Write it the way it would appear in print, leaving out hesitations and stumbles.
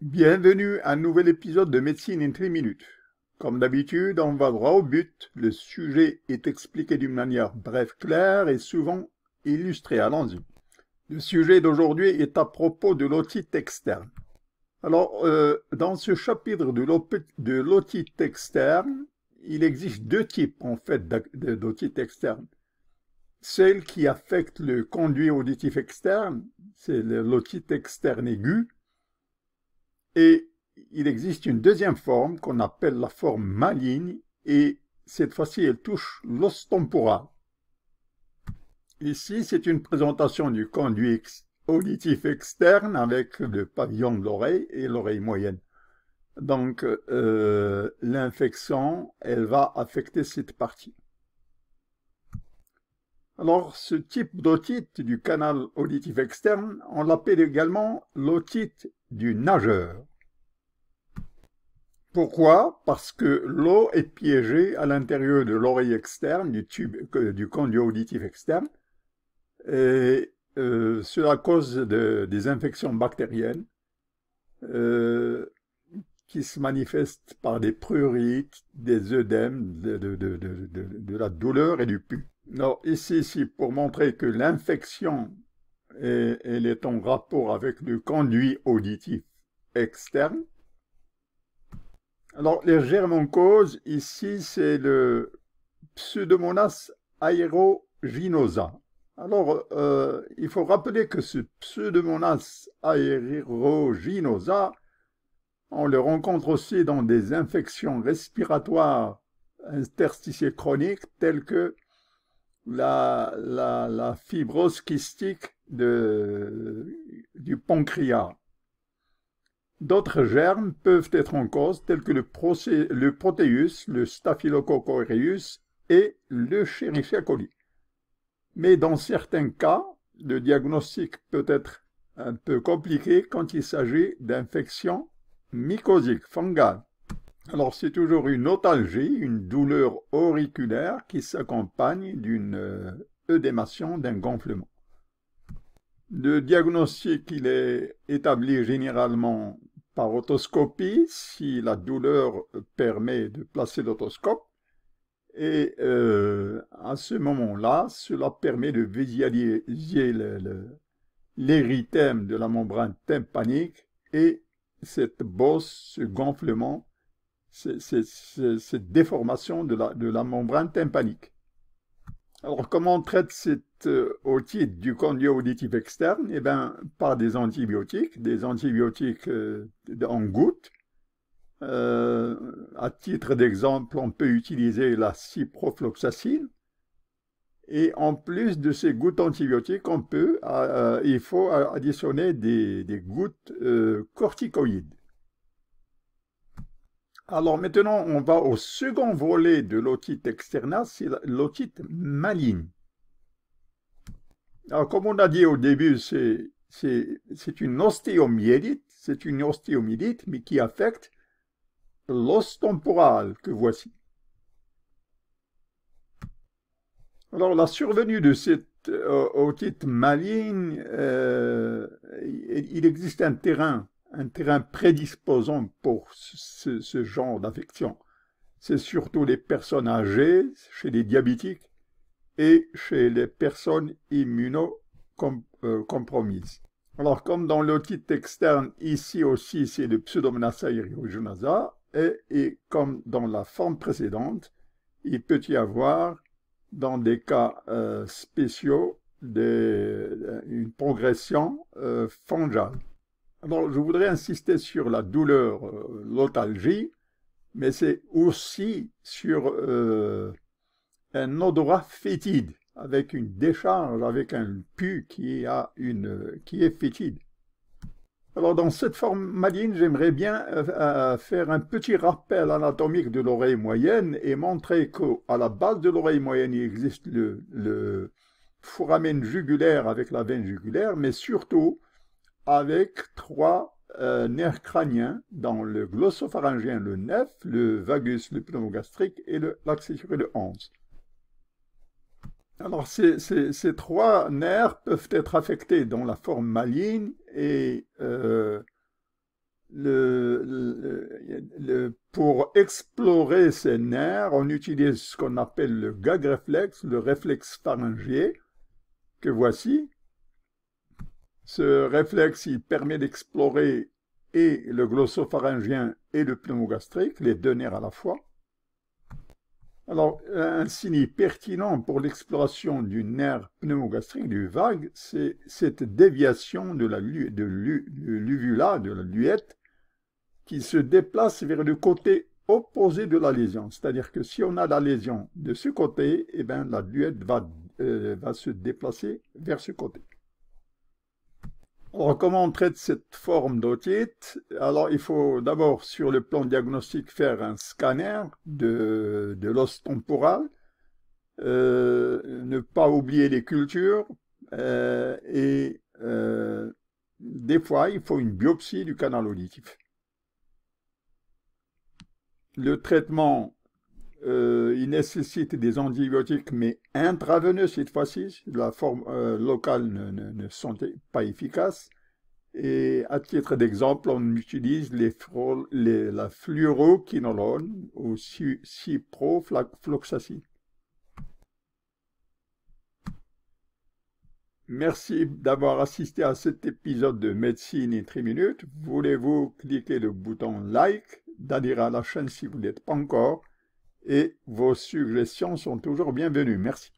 Bienvenue à un nouvel épisode de Médecine in 3 minutes. Comme d'habitude, on va droit au but. Le sujet est expliqué d'une manière brève, claire et souvent illustrée. Allons-y. Le sujet d'aujourd'hui est à propos de l'otite externe. Alors, dans ce chapitre de l'otite externe, il existe deux types en fait d'otite externe. Celle qui affecte le conduit auditif externe, c'est l'otite externe aiguë, et il existe une deuxième forme qu'on appelle la forme maligne, et cette fois-ci elle touche l'os temporal. Ici, c'est une présentation du conduit auditif externe avec le pavillon de l'oreille et l'oreille moyenne. Donc, l'infection, elle va affecter cette partie. Alors, ce type d'otite du canal auditif externe, on l'appelle également l'otite du nageur. Pourquoi? Parce que l'eau est piégée à l'intérieur de l'oreille externe, du conduit auditif externe, et cela cause des infections bactériennes qui se manifestent par des prurites, des œdèmes, de la douleur et du pus. Alors ici, pour montrer que l'infection elle est en rapport avec le conduit auditif externe. Alors, les germes en cause, ici, c'est le Pseudomonas aeruginosa. Alors, il faut rappeler que ce Pseudomonas aeruginosa, on le rencontre aussi dans des infections respiratoires interstitielles chroniques telles que la fibrose kystique du pancréas. D'autres germes peuvent être en cause, tels que le proteus, le Staphylococcus aureus et le Escherichia coli. Mais dans certains cas, le diagnostic peut être un peu compliqué quand il s'agit d'infections mycosiques, fongales. Alors c'est toujours une otalgie, une douleur auriculaire qui s'accompagne d'une œdémation, d'un gonflement. Le diagnostic, il est établi généralement par otoscopie, si la douleur permet de placer l'otoscope. Et à ce moment-là, cela permet de visualiser l'érythème de la membrane tympanique et cette bosse, ce gonflement, cette déformation de la membrane tympanique. Alors, comment on traite cette otite du conduit auditif externe? Eh bien, par des antibiotiques en gouttes. À titre d'exemple, on peut utiliser la ciprofloxacine. Et en plus de ces gouttes antibiotiques, il faut additionner des gouttes corticoïdes. Alors maintenant, on va au second volet de l'otite externa, c'est l'otite maligne. Alors comme on a dit au début, c'est une ostéomyélite, mais qui affecte l'os temporal que voici. Alors la survenue de cette otite maligne, il existe un terrain prédisposant pour ce genre d'affection. C'est surtout les personnes âgées, chez les diabétiques et chez les personnes immunocompromises. Alors, comme dans l'otite externe, ici aussi, c'est le Pseudomonas aeruginosa, et comme dans la forme précédente, il peut y avoir, dans des cas spéciaux, une progression fongale. Alors, je voudrais insister sur la douleur, l'otalgie, mais c'est aussi sur un odorat fétide, avec une décharge, avec un pus qui est fétide. Alors, dans cette forme maligne, j'aimerais bien faire un petit rappel anatomique de l'oreille moyenne et montrer qu'à la base de l'oreille moyenne, il existe le foramen jugulaire avec la veine jugulaire, mais surtout avec trois nerfs crâniens dans le glossopharyngien, le 9, le vagus, le pneumogastrique et l'accessoire le 11. Alors ces trois nerfs peuvent être affectés dans la forme maligne et pour explorer ces nerfs, on utilise ce qu'on appelle le gag réflexe, le réflexe pharyngé, que voici. Ce réflexe, il permet d'explorer et le glossopharyngien et le pneumogastrique, les deux nerfs à la fois. Alors, un signe pertinent pour l'exploration du nerf pneumogastrique, du vague, c'est cette déviation de l'uvula, de la luette, qui se déplace vers le côté opposé de la lésion. C'est-à-dire que si on a la lésion de ce côté, eh bien, la luette va se déplacer vers ce côté. Alors, comment on traite cette forme d'otite? Alors, il faut d'abord, sur le plan diagnostique, faire un scanner de l'os temporal, ne pas oublier les cultures, et des fois, il faut une biopsie du canal auditif. Le traitement, il nécessite des antibiotiques, mais intraveineux cette fois-ci. La forme locale ne sont pas efficaces. Et à titre d'exemple, on utilise la fluoroquinolone ou ciprofloxacine. Merci d'avoir assisté à cet épisode de Médecine en 3 minutes. Voulez-vous cliquer le bouton like, d'adhérer à la chaîne si vous n'êtes pas encore, et vos suggestions sont toujours bienvenues. Merci.